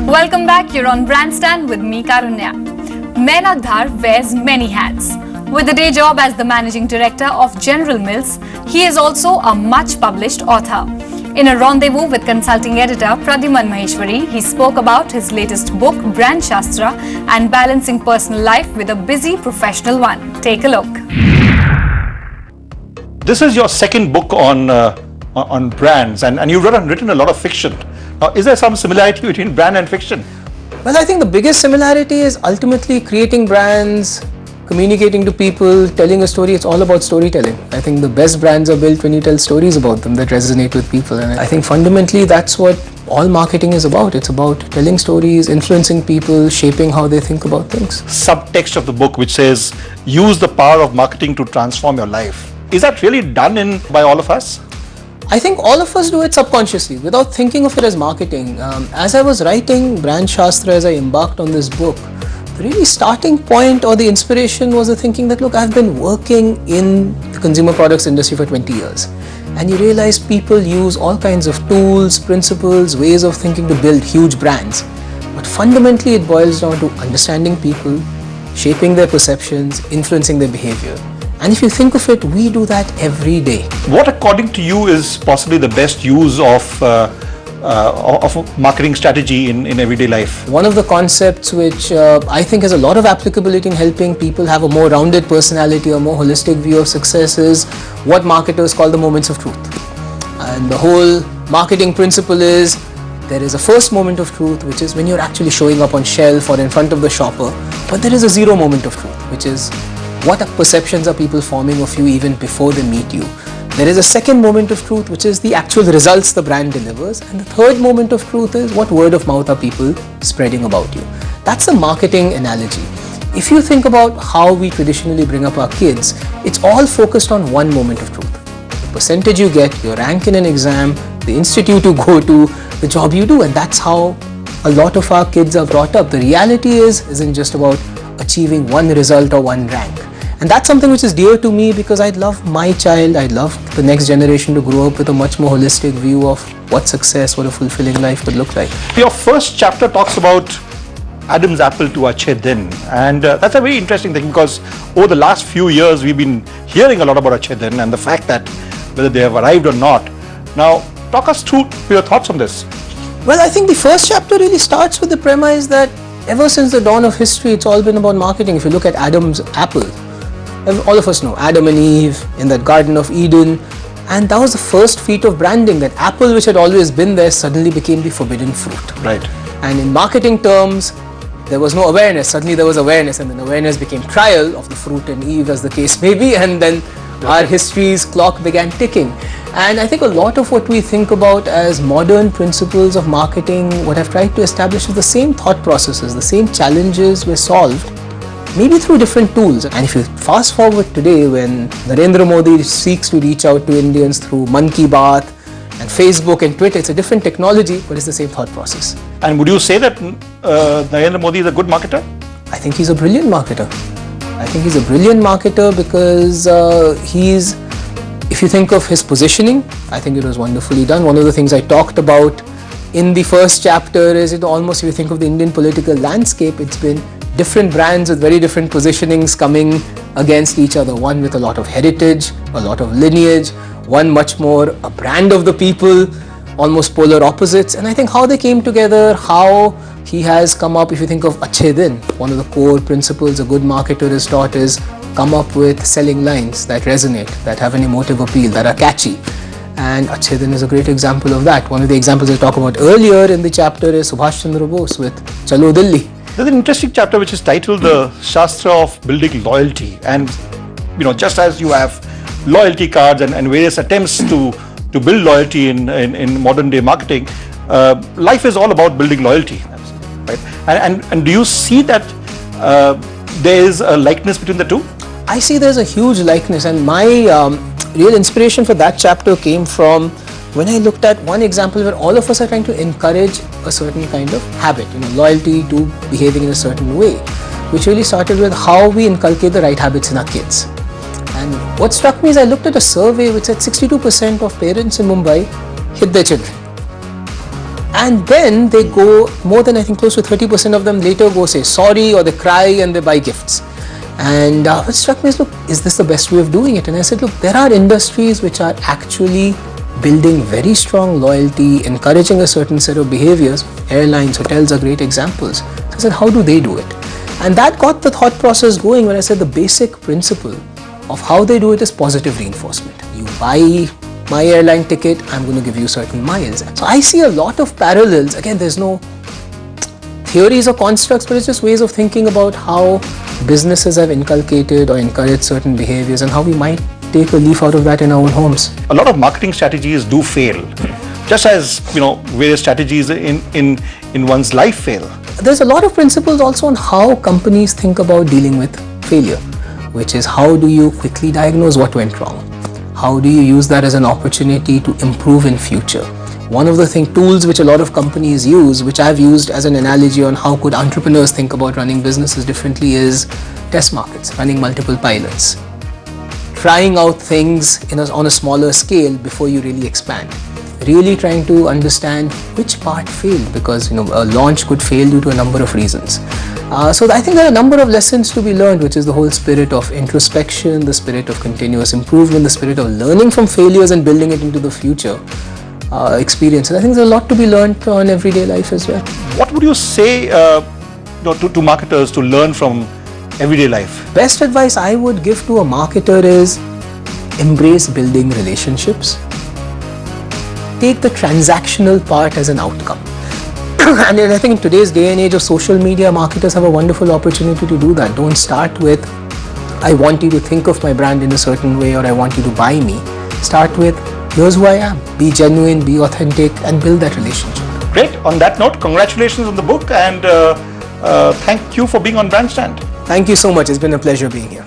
Welcome back. You're on Brand Stand with me, Karunya. Main Agdhar wears many hats. With a day job as the managing director of General Mills, he is also a much-published author. In a rendezvous with consulting editor Pradyuman Maheshwari, he spoke about his latest book, Brand Shastra, and balancing personal life with a busy professional one. Take a look. This is your second book on brands, and you've written a lot of fiction. Now, is there some similarity between brand and fiction? Well, I think the biggest similarity is ultimately creating brands, communicating to people, telling a story. It's all about storytelling. I think the best brands are built when you tell stories about them that resonate with people. And I think fundamentally that's what all marketing is about. It's about telling stories, influencing people, shaping how they think about things. Subtext of the book which says, use the power of marketing to transform your life. Is that really done by all of us? I think all of us do it subconsciously without thinking of it as marketing. As I was writing Brand Shastra, as I embarked on this book, the really starting point or the inspiration was the thinking that, look, I've been working in the consumer products industry for 20 years. And you realize people use all kinds of tools, principles, ways of thinking to build huge brands. But fundamentally, it boils down to understanding people, shaping their perceptions, influencing their behavior. And if you think of it, we do that every day. What, according to you, is possibly the best use of marketing strategy in everyday life? One of the concepts which I think has a lot of applicability in helping people have a more rounded personality, a more holistic view of success is what marketers call the moments of truth. And the whole marketing principle is there is a first moment of truth, which is when you're actually showing up on shelf or in front of the shopper, but there is a zero moment of truth, which is what perceptions are people forming of you even before they meet you. There is a second moment of truth, which is the actual results the brand delivers. And the third moment of truth is what word of mouth are people spreading about you. That's a marketing analogy. If you think about how we traditionally bring up our kids, it's all focused on one moment of truth. The percentage you get, your rank in an exam, the institute you go to, the job you do, and that's how a lot of our kids are brought up. The reality isn't just about achieving one result or one rank. And that's something which is dear to me because I'd love my child, I'd love the next generation to grow up with a much more holistic view of what success, what a fulfilling life could look like. Your first chapter talks about Adam's apple to Achhe Din, and that's a very interesting thing because over the last few years we've been hearing a lot about Achhe Din and the fact that whether they have arrived or not. Now, talk us through your thoughts on this. Well, I think the first chapter really starts with the premise that ever since the dawn of history, it's all been about marketing. If you look at Adam's apple, all of us know Adam and Eve in that Garden of Eden, and that was the first feat of branding. That apple which had always been there suddenly became the forbidden fruit. Right. And in marketing terms, there was no awareness. Suddenly there was awareness, and then awareness became trial of the fruit and Eve, as the case may be, and then our history's clock began ticking. And I think a lot of what we think about as modern principles of marketing, what I've tried to establish is the same thought processes, the same challenges were solved, maybe through different tools. And if you fast forward today, when Narendra Modi seeks to reach out to Indians through Mann Ki Baat and Facebook and Twitter, it's a different technology, but it's the same thought process. And would you say that Narendra Modi is a good marketer? I think he's a brilliant marketer. I think he's a brilliant marketer because if you think of his positioning, I think it was wonderfully done. One of the things I talked about in the first chapter is almost, if you think of the Indian political landscape, it's been different brands with very different positionings coming against each other. One with a lot of heritage, a lot of lineage, one much more a brand of the people, almost polar opposites. And I think how they came together, how he has come up, if you think of Achhe Din, one of the core principles a good marketer is taught is come up with selling lines that resonate, that have an emotive appeal, that are catchy. And Achhe Din is a great example of that. One of the examples I talk about earlier in the chapter is Subhash Chandra Bose with Chalo Dilli. There's an interesting chapter which is titled The Shastra of Building Loyalty, and just as you have loyalty cards and various attempts to build loyalty in modern day marketing, life is all about building loyalty, right? And do you see that there is a likeness between the two? I see there's a huge likeness, and my real inspiration for that chapter came from when I looked at one example where all of us are trying to encourage a certain kind of habit, loyalty to behaving in a certain way, which really started with how we inculcate the right habits in our kids. And what struck me is I looked at a survey which said 62% of parents in Mumbai hit their children. And then they go, more than I think close to 30% of them later go say sorry, or they cry and they buy gifts. And what struck me is, look, is this the best way of doing it? And I said, look, there are industries which are actually building very strong loyalty, encouraging a certain set of behaviors. Airlines, hotels are great examples. So I said, how do they do it? And that got the thought process going when I said the basic principle of how they do it is positive reinforcement. You buy my airline ticket, I'm going to give you certain miles. So I see a lot of parallels. Again, there's no theories or constructs, but it's just ways of thinking about how businesses have inculcated or encouraged certain behaviors and how we might take a leaf out of that in our own homes. A lot of marketing strategies do fail, just as various strategies in one's life fail. There's a lot of principles also on how companies think about dealing with failure, which is how do you quickly diagnose what went wrong? How do you use that as an opportunity to improve in future? One of the tools which a lot of companies use, which I've used as an analogy on how could entrepreneurs think about running businesses differently, is test markets, running multiple pilots, trying out things on a smaller scale before you really expand. Really trying to understand which part failed, because a launch could fail due to a number of reasons. So I think there are a number of lessons to be learned, which is the whole spirit of introspection, the spirit of continuous improvement, the spirit of learning from failures and building it into the future experience. And I think there's a lot to be learned on everyday life as well. What would you say to marketers to learn from everyday life? Best advice I would give to a marketer is embrace building relationships. Take the transactional part as an outcome. And I think in today's day and age of social media, marketers have a wonderful opportunity to do that. Don't start with, I want you to think of my brand in a certain way, or I want you to buy me. Start with, here's who I am. Be genuine, be authentic, and build that relationship. Great. On that note, congratulations on the book, and thank you for being on Brand Stand. Thank you so much. It's been a pleasure being here.